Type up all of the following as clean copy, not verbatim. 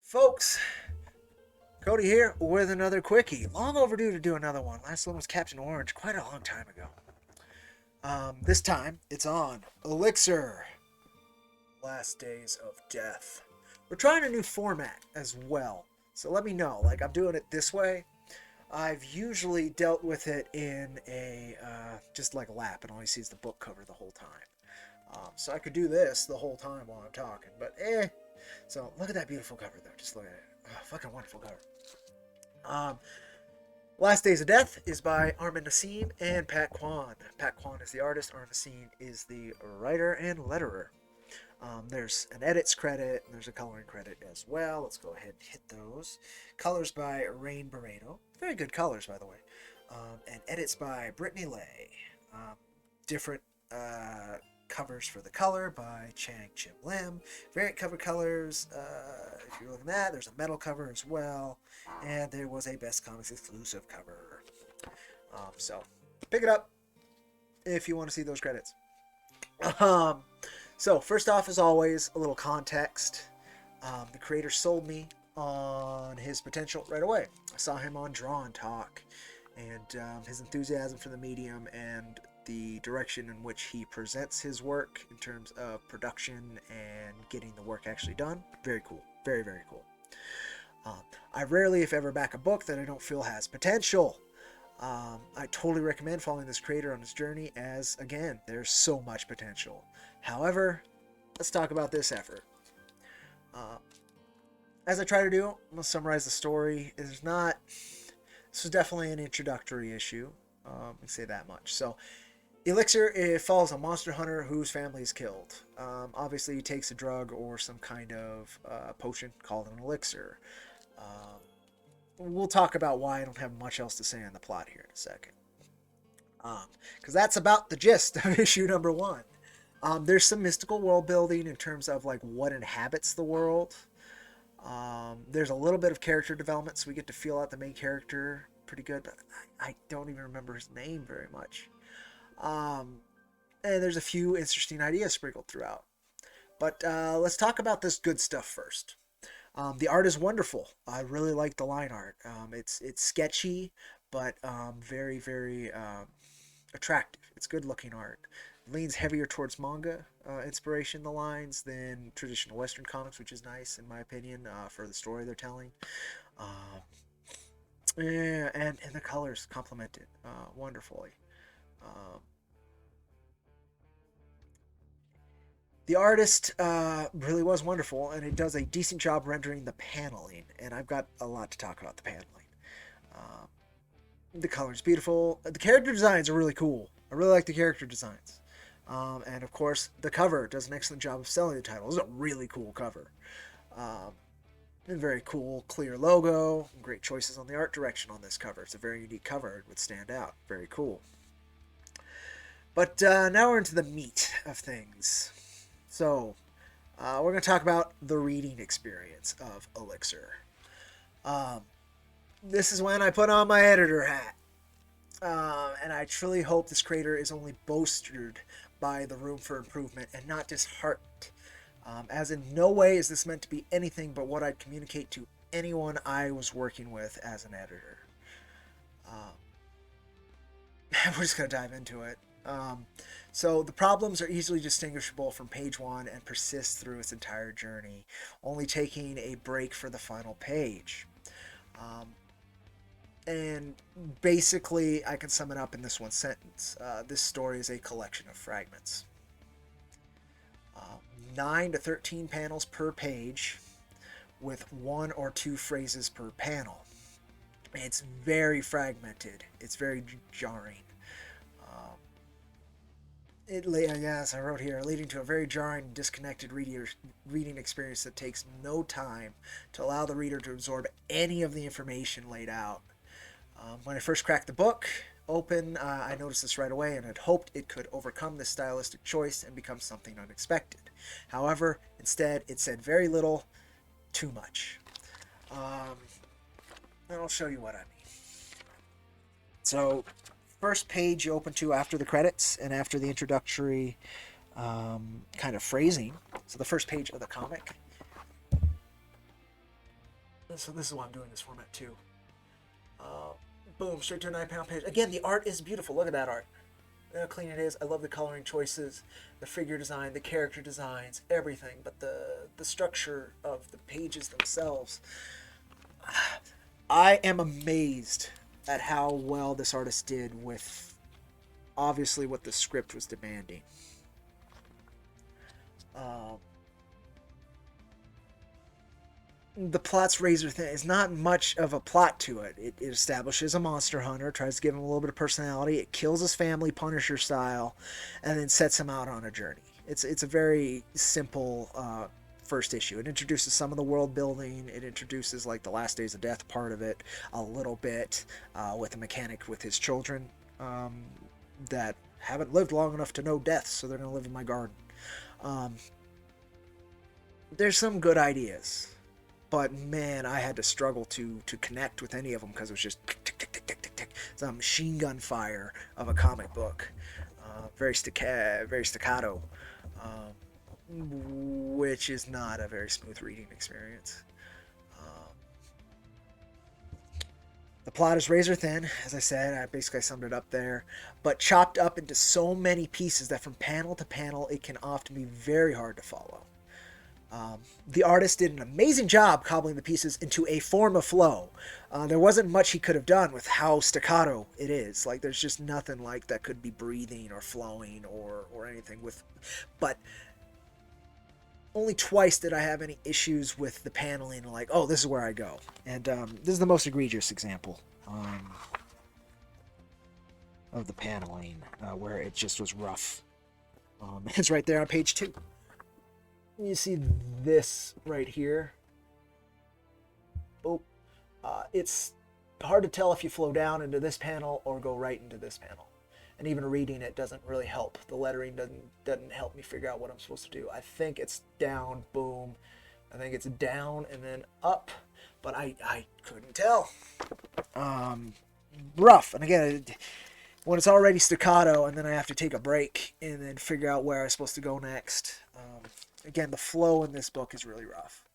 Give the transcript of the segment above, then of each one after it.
Folks, Cody here with another quickie. Long overdue to do another one. Last one was Captain Orange quite a long time ago. This time it's on Elixir, Last Days of Death. We're trying a new format as well, so let me know. Like, I'm doing it this way. I've usually dealt with it in a just like a lap and only sees the book cover the whole time. So I could do this the whole time while I'm talking, but So look at that beautiful cover though. Just look at it. Oh, fucking wonderful cover. Um, Last Days of Death is by Armin Nassim and Pat Kwan. Pat Kwan is the artist. Armin Nassim is the writer and letterer. There's an edits credit and there's a coloring credit as well. Let's go ahead and hit those. Colors by Rain Barreto. Very good colors, by the way. And edits by Brittany Lay. Different covers for the color by Chang Chim Lim. Variant cover colors. If you're looking at that, there's a metal cover as well. And there was a Best Comics exclusive cover. So pick it up if you want to see those credits. So first off, as always, a little context. The creator sold me on his potential right away. I saw him on Draw and Talk, and his enthusiasm for the medium and the direction in which he presents his work in terms of production and getting the work actually done. Very cool. Very, very cool. I rarely, if ever, back a book that I don't feel has potential. I totally recommend following this creator on his journey as, again, there's so much potential. However, let's talk about this effort. As I try to do, I'm going to summarize the story. This was definitely an introductory issue. Let me say that much. So, Elixir, it follows a monster hunter whose family is killed. Obviously, he takes a drug or some kind of potion called an elixir. We'll talk about why I don't have much else to say on the plot here in a second. Because that's about the gist of issue number 1. There's some mystical world building in terms of like what inhabits the world. There's a little bit of character development, so we get to feel out the main character pretty good, but I don't even remember his name very much. And there's a few interesting ideas sprinkled throughout. But let's talk about this good stuff first. The art is wonderful. I really like the line art. It's sketchy, but very, very attractive. It's good looking art. It leans heavier towards manga inspiration, the lines, than traditional Western comics, which is nice in my opinion for the story they're telling. And the colors complement it wonderfully. The artist really was wonderful, and it does a decent job rendering the paneling, and I've got a lot to talk about the paneling. The color's beautiful. The character designs are really cool. I really like the character designs. And of course, the cover does an excellent job of selling the title. This is a really cool cover. And very cool, clear logo. Great choices on the art direction on this cover. It's a very unique cover. It would stand out. Very cool. But now we're into the meat of things. So, we're going to talk about the reading experience of Elixir. This is when I put on my editor hat. And I truly hope this creator is only bolstered by the room for improvement and not disheartened. As in no way is this meant to be anything but what I'd communicate to anyone I was working with as an editor. We're just going to dive into it. So the problems are easily distinguishable from page 1 and persist through its entire journey, only taking a break for the final page. And basically, I can sum it up in this one sentence. This story is a collection of fragments. 9 to 13 panels per page with 1 or 2 phrases per panel. It's very fragmented. It's very jarring. Yes, I wrote here, leading to a very jarring and disconnected reading experience that takes no time to allow the reader to absorb any of the information laid out. When I first cracked the book open, I noticed this right away and had hoped it could overcome this stylistic choice and become something unexpected. However, instead, it said very little, too much. And I'll show you what I mean. So, first page you open to after the credits and after the introductory kind of phrasing. So the first page of the comic So this is why I'm doing this format too. Boom, straight to a 9-pound page. Again, the art is beautiful. Look at that art. Look how clean it is. I love the coloring choices, the figure design, the character designs, everything. But the structure of the pages themselves, I am amazed at how well this artist did with obviously what the script was demanding. The plot's razor thin. It's not much of a plot to it. It establishes a monster hunter, tries to give him a little bit of personality. It kills his family, Punisher style, and then sets him out on a journey. It's a very simple first issue. It introduces some of the world building. It introduces like the last days of death part of it a little bit with a mechanic with his children that haven't lived long enough to know death, so they're going to live in my garden. There's some good ideas. But man, I had to struggle to connect with any of them because it was just tick, tick, tick, tick, tick, tick, tick. It's a machine gun fire of a comic book. Very staccato, which is not a very smooth reading experience. The plot is razor thin, as I said. I basically summed it up there, but chopped up into so many pieces that from panel to panel, it can often be very hard to follow. The artist did an amazing job cobbling the pieces into a form of flow. There wasn't much he could have done with how staccato it is. Like, there's just nothing like that could be breathing or flowing or anything with. But only twice did I have any issues with the paneling. Like, oh, this is where I go. And this is the most egregious example of the paneling where it just was rough. It's right there on page 2. You see this right here. Oh, it's hard to tell if you flow down into this panel or go right into this panel. And even reading it doesn't really help. The lettering doesn't help me figure out what I'm supposed to do. I think it's down, boom. I think it's down and then up, but I couldn't tell. Rough. And again, when it's already staccato and then I have to take a break and then figure out where I'm supposed to go next. Again, the flow in this book is really rough.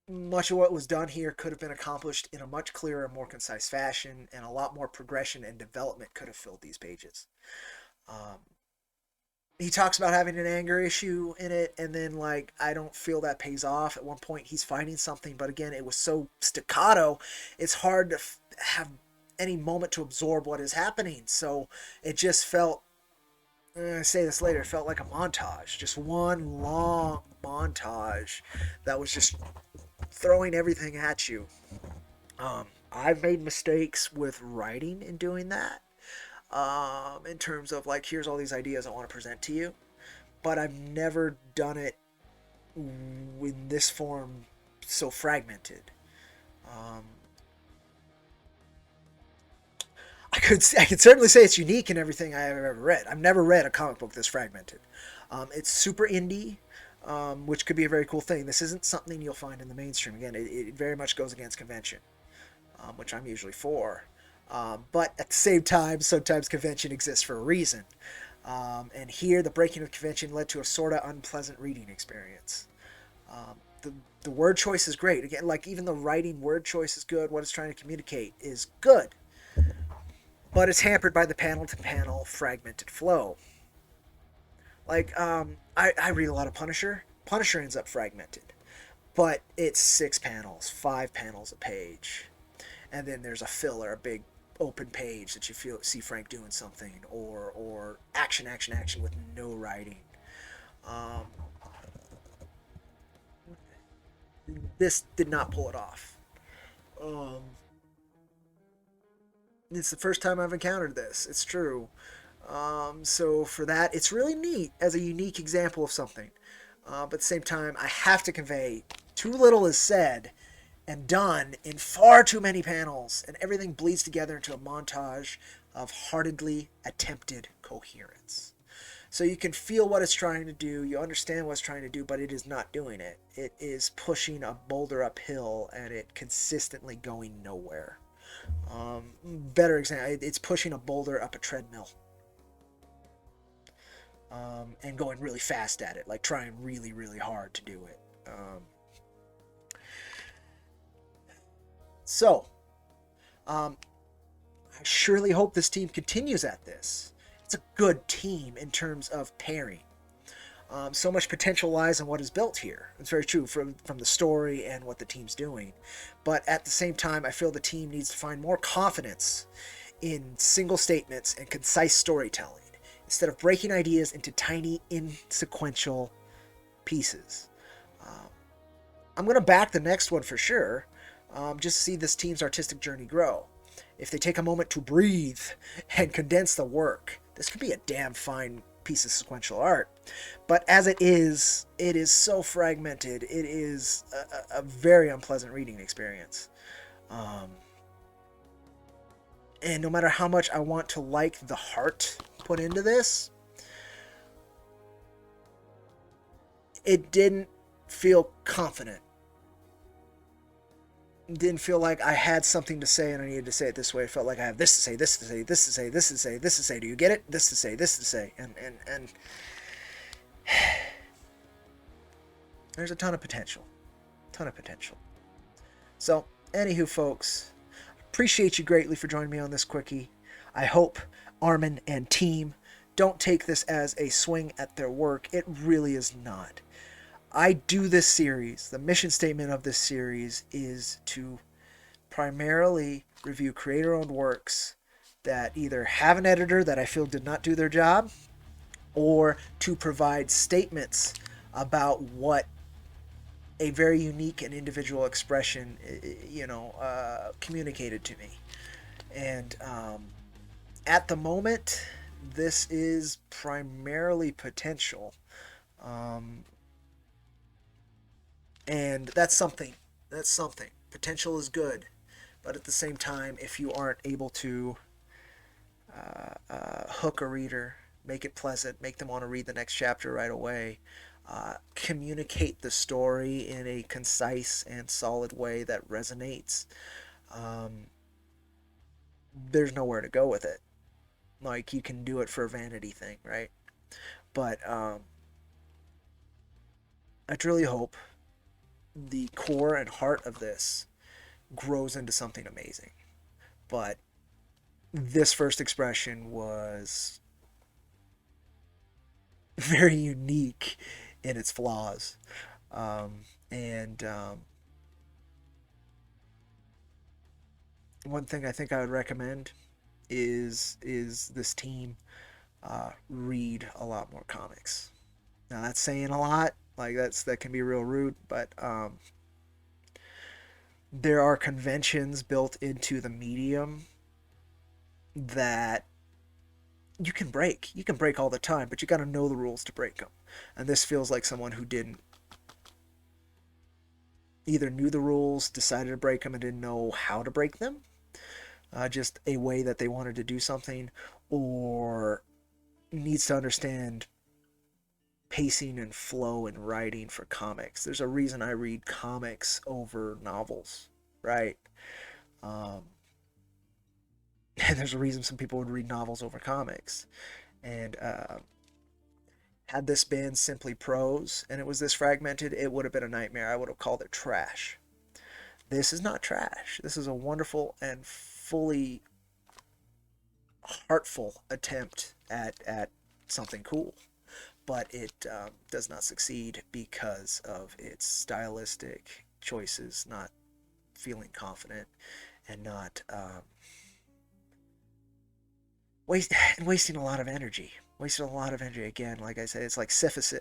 Much of what was done here could have been accomplished in a much clearer, more concise fashion, and a lot more progression and development could have filled these pages. He talks about having an anger issue in it, and then, like, I don't feel that pays off. At one point, he's fighting something, but again, it was so staccato, it's hard to have any moment to absorb what is happening. So it just felt, I say this later, it felt like a montage. Just one long montage that was just throwing everything at you. I've made mistakes with writing in doing that. In terms of, like, here's all these ideas I want to present to you. But I've never done it in this form so fragmented. I could certainly say it's unique in everything I have ever read. I've never read a comic book this fragmented. It's super indie, which could be a very cool thing. This isn't something you'll find in the mainstream. Again, it very much goes against convention, which I'm usually for. But at the same time, sometimes convention exists for a reason. And here, the breaking of convention led to a sort of unpleasant reading experience. The word choice is great. Again, like, even the writing word choice is good. What it's trying to communicate is good. But it's hampered by the panel-to-panel fragmented flow. Like, I read a lot of Punisher. Punisher ends up fragmented. But it's 6 panels, 5 panels a page. And then there's a filler, a big open page that you see Frank doing something. Or action with no writing. This did not pull it off. It's the first time I've encountered this. It's true. So for that, it's really neat as a unique example of something. But at the same time, I have to convey too little is said and done in far too many panels, and everything bleeds together into a montage of heartedly attempted coherence. So you can feel what it's trying to do, you understand what it's trying to do, but it is not doing it. It is pushing a boulder uphill, and it consistently going nowhere. Better example, it's pushing a boulder up a treadmill. and going really fast at it, like trying really, really hard to do it. So, I surely hope this team continues at this. It's a good team in terms of pairing. So much potential lies in what is built here. It's very true from the story and what the team's doing. But at the same time, I feel the team needs to find more confidence in single statements and concise storytelling instead of breaking ideas into tiny, insequential pieces. I'm going to back the next one for sure, just to see this team's artistic journey grow. If they take a moment to breathe and condense the work, this could be a damn fine piece of sequential art. But as it is so fragmented. It is a very unpleasant reading experience. And no matter how much I want to like the heart put into this, it didn't feel confident. It didn't feel like I had something to say and I needed to say it this way. It felt like I have this to say, this to say, this to say, this to say, this to say. Do you get it? This to say, this to say. And there's a ton of potential. So, anywho, folks, appreciate you greatly for joining me on this quickie. I hope Armin and team don't take this as a swing at their work. It really is not. I do this series, the mission statement of this series is to primarily review creator-owned works that either have an editor that I feel did not do their job, or to provide statements about what a very unique and individual expression, communicated to me. And at the moment, this is primarily potential. And that's something. Potential is good. But at the same time, if you aren't able to hook a reader, make it pleasant, make them want to read the next chapter right away, communicate the story in a concise and solid way that resonates, there's nowhere to go with it. Like, you can do it for a vanity thing, right? But I truly hope the core and heart of this grows into something amazing. But this first expression was very unique in its flaws. One thing I think I would recommend is this team read a lot more comics. Now, that's saying a lot. Like, that can be real rude, but there are conventions built into the medium that you can break. You can break all the time, but you got to know the rules to break them. And this feels like someone who didn't either knew the rules, decided to break them, and didn't know how to break them. Just a way that they wanted to do something, or needs to understand pacing and flow and writing for comics. There's a reason I read comics over novels, right? And there's a reason some people would read novels over comics. And had this been simply prose and it was this fragmented, it would have been a nightmare. I would have called it trash. This is not trash. This is a wonderful and fully heartful attempt at something cool. But it does not succeed because of its stylistic choices, not feeling confident, and not wasting a lot of energy. Wasting a lot of energy again. Like I said, it's like Sisyphus,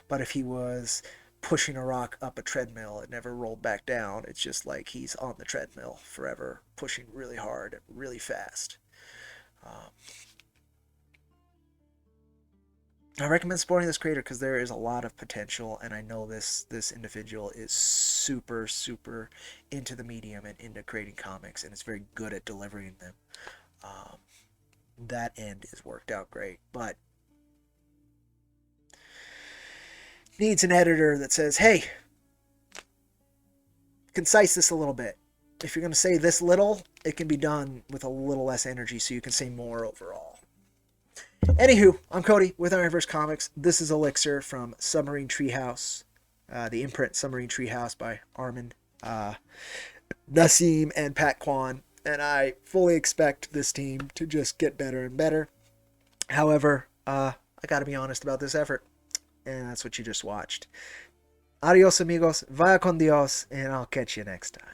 but if he was pushing a rock up a treadmill, it never rolled back down. It's just like he's on the treadmill forever, pushing really hard, really fast. I recommend supporting this creator because there is a lot of potential, and I know this individual is super into the medium and into creating comics, and is very good at delivering them. That end is worked out great, but needs an editor that says, hey, concise this a little bit. If you're going to say this little, it can be done with a little less energy so you can say more overall. Anywho, I'm Cody with IronVerse Comics. This is Elixir from Submarine Treehouse, the imprint Submarine Treehouse by Armin, Nassim, and Pat Kwan. And I fully expect this team to just get better and better. However, I gotta be honest about this effort. And that's what you just watched. Adios, amigos. Vaya con Dios. And I'll catch you next time.